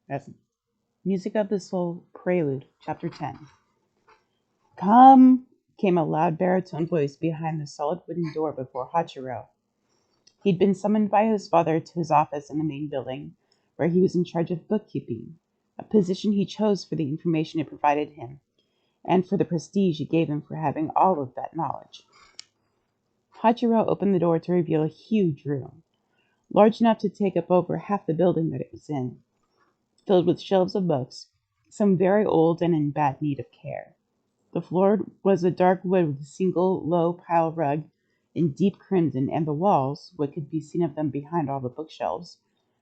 That's Music of the Soul, Prelude, Chapter 10. Come, came a loud baritone voice behind the solid wooden door before Hachiro. He'd been summoned by his father to his office in the main building, where he was in charge of bookkeeping, a position he chose for the information it provided him, and for the prestige it gave him for having all of that knowledge. Hachiro opened the door to reveal a huge room, large enough to take up over half the building that it was in, filled with shelves of books, some very old and in bad need of care. The floor was a dark wood with a single low pile rug in deep crimson, and the walls, what could be seen of them behind all the bookshelves,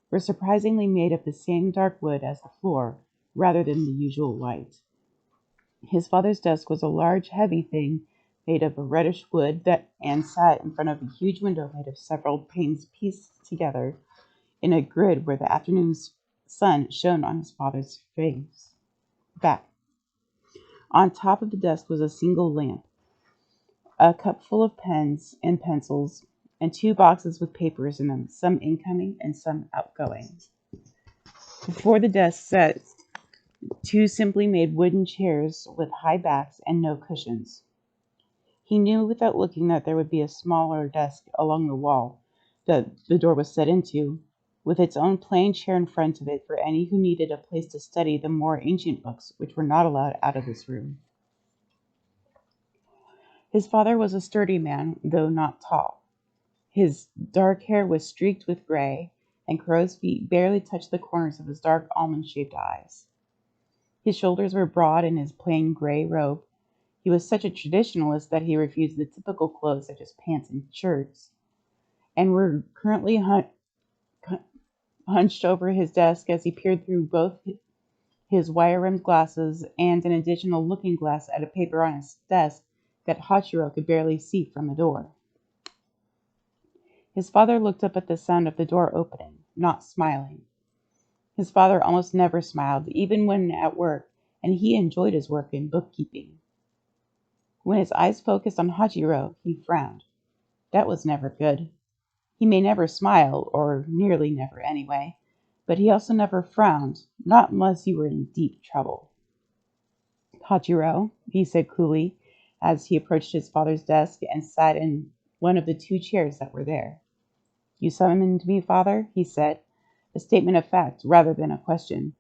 were surprisingly made of the same dark wood as the floor, rather than the usual white. His father's desk was a large, heavy thing made of a reddish wood and sat in front of a huge window made of several panes pieced together in a grid where the afternoon's sun shone on his father's back. On top of the desk was a single lamp, a cup full of pens and pencils, and two boxes with papers in them, some incoming and some outgoing. Before the desk sat two simply made wooden chairs with high backs and no cushions. He knew without looking that there would be a smaller desk along the wall that the door was set into, with its own plain chair in front of it for any who needed a place to study the more ancient books which were not allowed out of this room. His father was a sturdy man, though not tall. His dark hair was streaked with gray, and crow's feet barely touched the corners of his dark almond-shaped eyes. His shoulders were broad in his plain gray robe. He was such a traditionalist that he refused the typical clothes such as pants and shirts, and were currently hunched over his desk as he peered through both his wire-rimmed glasses and an additional looking-glass at a paper on his desk that Hachiro could barely see from the door. His father looked up at the sound of the door opening, not smiling. His father almost never smiled, even when at work, and he enjoyed his work in bookkeeping. When his eyes focused on Hachiro, he frowned. That was never good. He may never smile, or nearly never anyway, but he also never frowned, not unless you were in deep trouble. Hachiro, he said coolly, as he approached his father's desk and sat in one of the two chairs that were there. You summoned me, father, he said, a statement of fact rather than a question.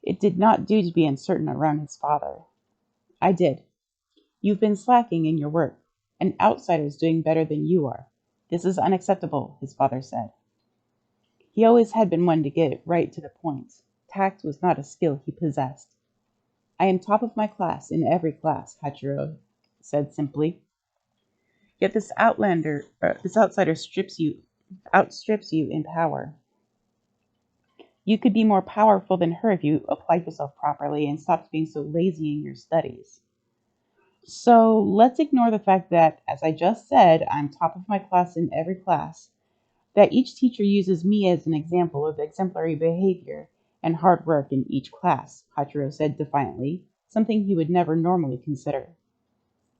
It did not do to be uncertain around his father. I did. You've been slacking in your work. An outsider's doing better than you are. This is unacceptable, his father said. He always had been one to get right to the point. Tact was not a skill he possessed. I am top of my class in every class, Hachiro said simply. Yet this outsider outstrips you in power. You could be more powerful than her if you applied yourself properly and stopped being so lazy in your studies. So let's ignore the fact that, as I just said, I'm top of my class in every class, that each teacher uses me as an example of exemplary behavior and hard work in each class, Hachiro said defiantly, something he would never normally consider.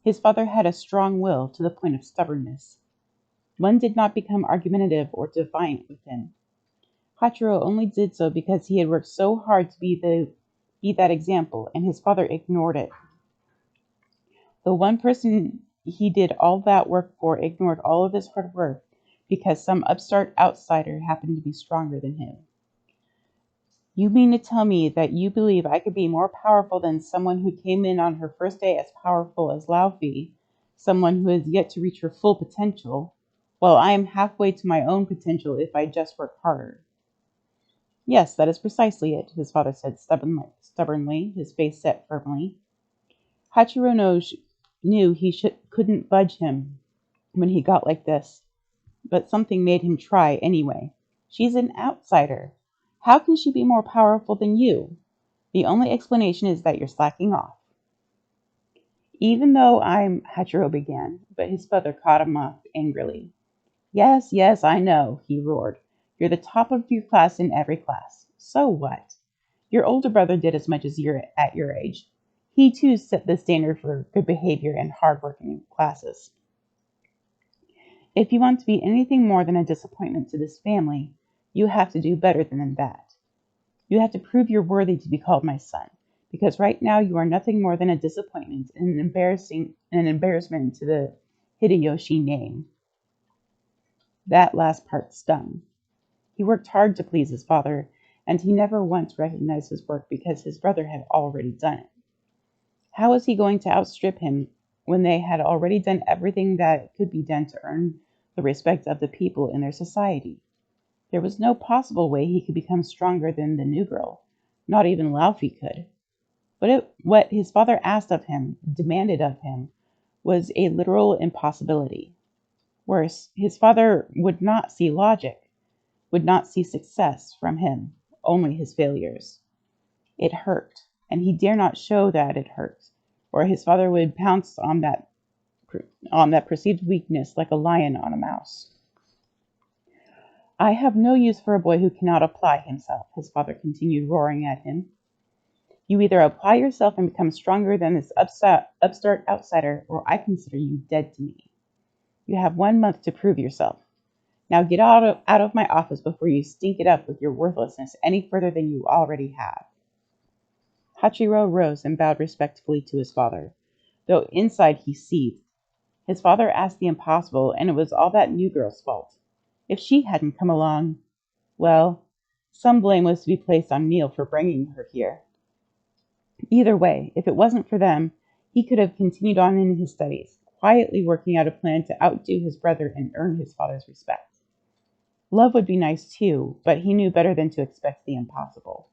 His father had a strong will to the point of stubbornness. One did not become argumentative or defiant with him. Hachiro only did so because he had worked so hard to be that example, and his father ignored it. The one person he did all that work for ignored all of his hard work because some upstart outsider happened to be stronger than him. You mean to tell me that you believe I could be more powerful than someone who came in on her first day as powerful as Laufey, someone who has yet to reach her full potential, while I am halfway to my own potential if I just work harder? Yes, that is precisely it, his father said stubbornly, his face set firmly. Hachiro knew he couldn't budge him when he got like this, but something made him try anyway. She's an outsider. How can she be more powerful than you? The only explanation is that you're slacking off. Even though Hachiro began, but his father caught him off angrily. Yes, yes, I know, he roared. You're the top of your class in every class. So what? Your older brother did as much as you're at your age. He too set the standard for good behavior and hard work in classes. If you want to be anything more than a disappointment to this family, you have to do better than that. You have to prove you're worthy to be called my son, because right now you are nothing more than a disappointment and an embarrassment to the Hideyoshi name." That last part stung. He worked hard to please his father, and he never once recognized his work because his brother had already done it. How was he going to outstrip him when they had already done everything that could be done to earn the respect of the people in their society? There was no possible way he could become stronger than the new girl. Not even Laufey could. But what his father asked of him, demanded of him, was a literal impossibility. Worse, his father would not see logic, would not see success from him, only his failures. It hurt, and he dare not show that it hurt, or his father would pounce on that perceived weakness like a lion on a mouse. "I have no use for a boy who cannot apply himself," his father continued, roaring at him. "You either apply yourself and become stronger than this upstart outsider, or I consider you dead to me. You have 1 month to prove yourself. Now get out of my office before you stink it up with your worthlessness any further than you already have." Hachiro rose and bowed respectfully to his father, though inside he seethed. His father asked the impossible, and it was all that new girl's fault. If she hadn't come along, well, some blame was to be placed on Neil for bringing her here. Either way, if it wasn't for them, he could have continued on in his studies, quietly working out a plan to outdo his brother and earn his father's respect. Love would be nice too, but he knew better than to expect the impossible.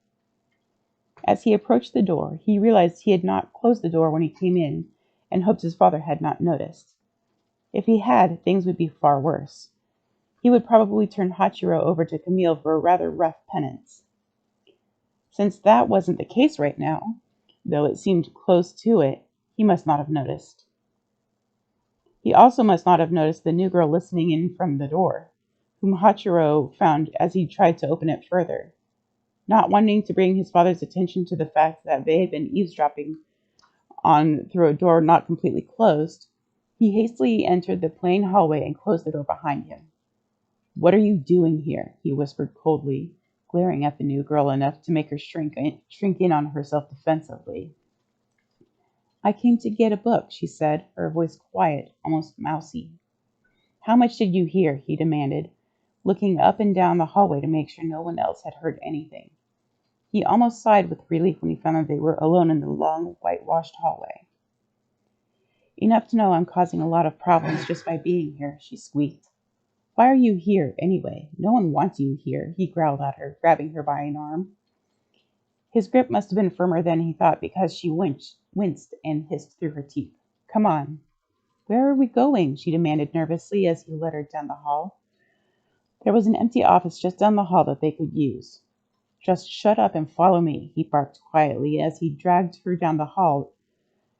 As he approached the door, he realized he had not closed the door when he came in, and hoped his father had not noticed. If he had, things would be far worse. He would probably turn Hachiro over to Camille for a rather rough penance. Since that wasn't the case right now, though it seemed close to it, he must not have noticed. He also must not have noticed the new girl listening in from the door, whom Hachiro found as he tried to open it further. Not wanting to bring his father's attention to the fact that they had been eavesdropping on through a door not completely closed, he hastily entered the plain hallway and closed the door behind him. "What are you doing here?" he whispered coldly, glaring at the new girl enough to make her shrink in on herself defensively. "I came to get a book," she said, her voice quiet, almost mousy. "How much did you hear?" he demanded, looking up and down the hallway to make sure no one else had heard anything. He almost sighed with relief when he found that they were alone in the long, whitewashed hallway. "Enough to know I'm causing a lot of problems just by being here," she squeaked. "Why are you here, anyway? No one wants you here," he growled at her, grabbing her by an arm. His grip must have been firmer than he thought because she winced and hissed through her teeth. "Come on." "Where are we going?" she demanded nervously as he led her down the hall. There was an empty office just down the hall that they could use. "Just shut up and follow me," he barked quietly as he dragged her down the hall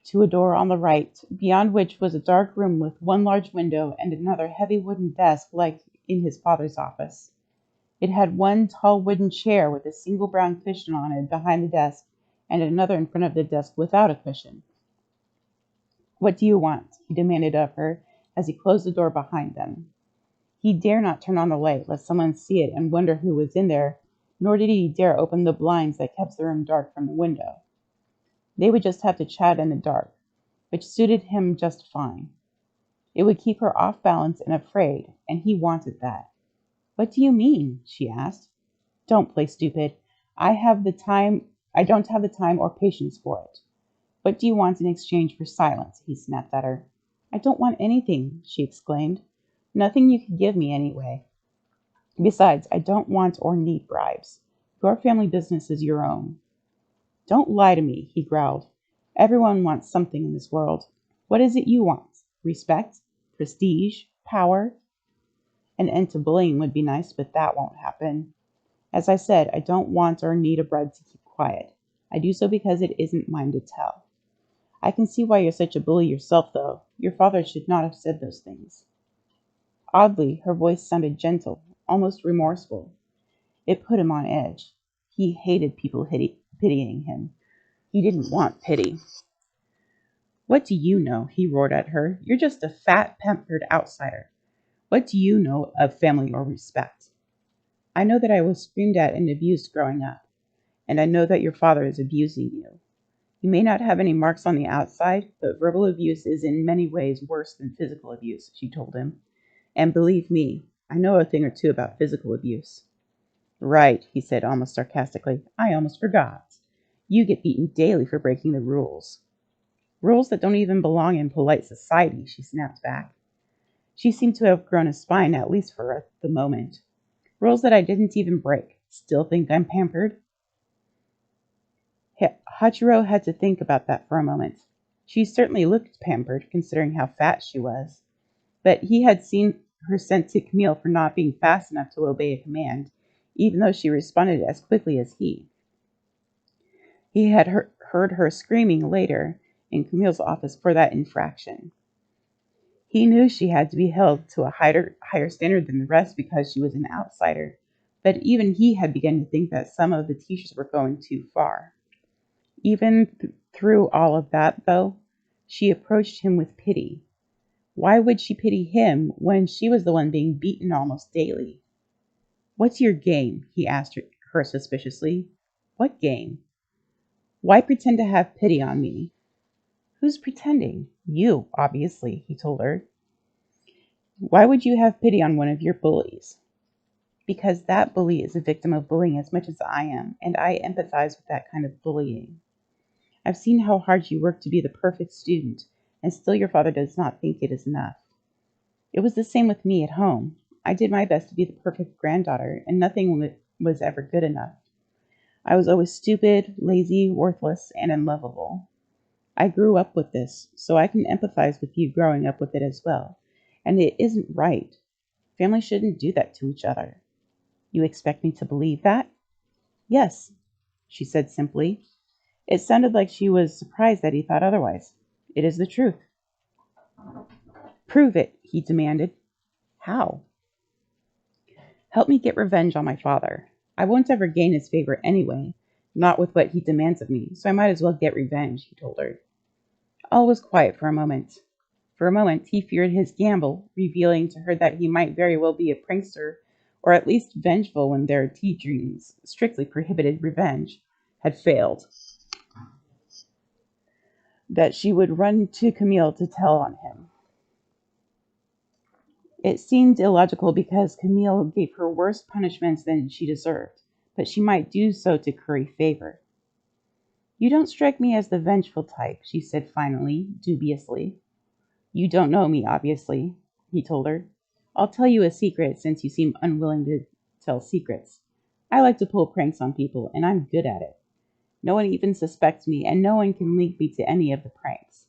to a door on the right, beyond which was a dark room with one large window and another heavy wooden desk like in his father's office. It had one tall wooden chair with a single brown cushion on it behind the desk, and another in front of the desk without a cushion. "What do you want?" he demanded of her as he closed the door behind them. He dare not turn on the light lest someone see it and wonder who was in there, nor did he dare open the blinds that kept the room dark from the window. They would just have to chat in the dark, which suited him just fine. It would keep her off balance and afraid, and he wanted that. "What do you mean?" she asked. "Don't play stupid. I don't have the time or patience for it. What do you want in exchange for silence?" he snapped at her. "I don't want anything," she exclaimed. "Nothing you could give me anyway. Besides, I don't want or need bribes. Your family business is your own." "Don't lie to me," he growled. "Everyone wants something in this world. What is it you want? Respect? Prestige? Power?" An end to bullying would be nice, but that won't happen. As I said, I don't want or need a bribe to keep quiet. I do so because it isn't mine to tell. I can see why you're such a bully yourself, though. Your father should not have said those things. Oddly, her voice sounded gentle, almost remorseful. It put him on edge. He hated people pitying him. He didn't want pity. "What do you know?" he roared at her. "You're just a fat, pampered outsider. What do you know of family or respect?" "I know that I was screamed at and abused growing up. and I know that your father is abusing you. You may not have any marks on the outside, but verbal abuse is in many ways worse than physical abuse, she told him. And believe me, I know a thing or two about physical abuse. Right, he said almost sarcastically. I almost forgot. You get beaten daily for breaking the rules. Rules that don't even belong in polite society, she snapped back. She seemed to have grown a spine, at least for the moment. Rules that I didn't even break. Still think I'm pampered? Hachiro had to think about that for a moment. She certainly looked pampered, considering how fat she was. But he had seen her sent to Camille for not being fast enough to obey a command, even though she responded as quickly as he. He had heard her screaming later in Camille's office for that infraction. He knew she had to be held to a higher standard than the rest because she was an outsider, but even he had begun to think that some of the teachers were going too far. Even through all of that, though, she approached him with pity. Why would she pity him when she was the one being beaten almost daily? What's your game? He asked her suspiciously. What game? Why pretend to have pity on me? Who's pretending? You, obviously, he told her. Why would you have pity on one of your bullies? Because that bully is a victim of bullying as much as I am, and I empathize with that kind of bullying. I've seen how hard you work to be the perfect student, and still your father does not think it is enough. It was the same with me at home. I did my best to be the perfect granddaughter, and nothing was ever good enough. I was always stupid, lazy, worthless, and unlovable. I grew up with this, so I can empathize with you growing up with it as well. And it isn't right. Families shouldn't do that to each other. You expect me to believe that? Yes, she said simply. It sounded like she was surprised that he thought otherwise. It is the truth. Prove it, he demanded. How? Help me get revenge on my father. I won't ever gain his favor anyway, not with what he demands of me, so I might as well get revenge, he told her. All was quiet for a moment. For a moment, he feared his gamble, revealing to her that he might very well be a prankster, or at least vengeful when their tea dreams, strictly prohibited revenge, had failed. That she would run to Camille to tell on him. It seemed illogical because Camille gave her worse punishments than she deserved, but she might do so to curry favor. You don't strike me as the vengeful type, she said finally, dubiously. You don't know me, obviously, he told her. I'll tell you a secret since you seem unwilling to tell secrets. I like to pull pranks on people, and I'm good at it. No one even suspects me, and no one can link me to any of the pranks.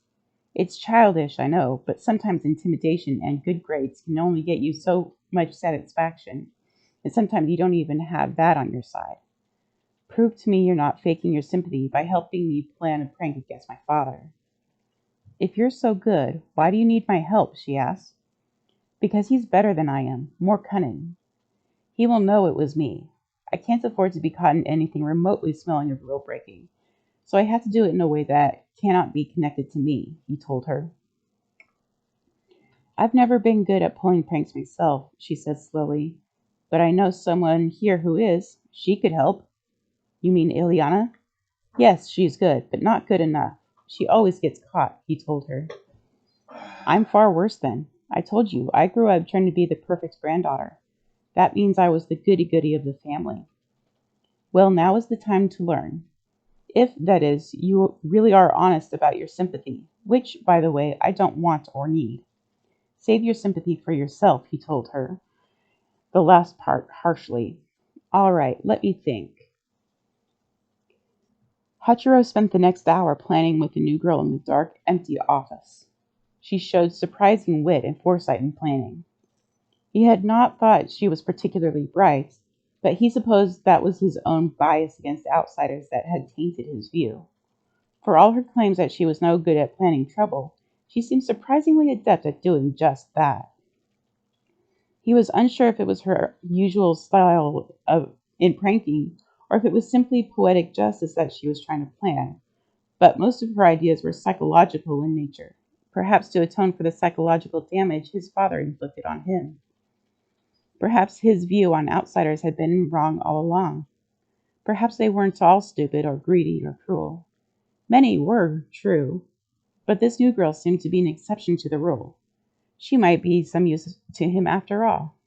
It's childish, I know, but sometimes intimidation and good grades can only get you so much satisfaction, and sometimes you don't even have that on your side. Prove to me you're not faking your sympathy by helping me plan a prank against my father. If you're so good, why do you need my help? She asked. Because he's better than I am, more cunning. He will know it was me. I can't afford to be caught in anything remotely smelling of rule breaking, so I have to do it in a way that cannot be connected to me, he told her. I've never been good at pulling pranks myself, she said slowly, but I know someone here who is. She could help. You mean Ileana? Yes, she's good, but not good enough. She always gets caught, he told her. I'm far worse then. I told you, I grew up trying to be the perfect granddaughter. That means I was the goody-goody of the family. Well, now is the time to learn. If, that is, you really are honest about your sympathy, which, by the way, I don't want or need. Save your sympathy for yourself, he told her, the last part harshly. All right, let me think. Hachiro spent the next hour planning with the new girl in the dark, empty office. She showed surprising wit and foresight in planning. He had not thought she was particularly bright, but he supposed that was his own bias against outsiders that had tainted his view. For all her claims that she was no good at planning trouble, she seemed surprisingly adept at doing just that. He was unsure if it was her usual style in pranking, or if it was simply poetic justice that she was trying to plan, but most of her ideas were psychological in nature, perhaps to atone for the psychological damage his father inflicted on him. Perhaps his view on outsiders had been wrong all along. Perhaps they weren't all stupid or greedy or cruel. Many were, true, but this new girl seemed to be an exception to the rule. She might be some use to him after all.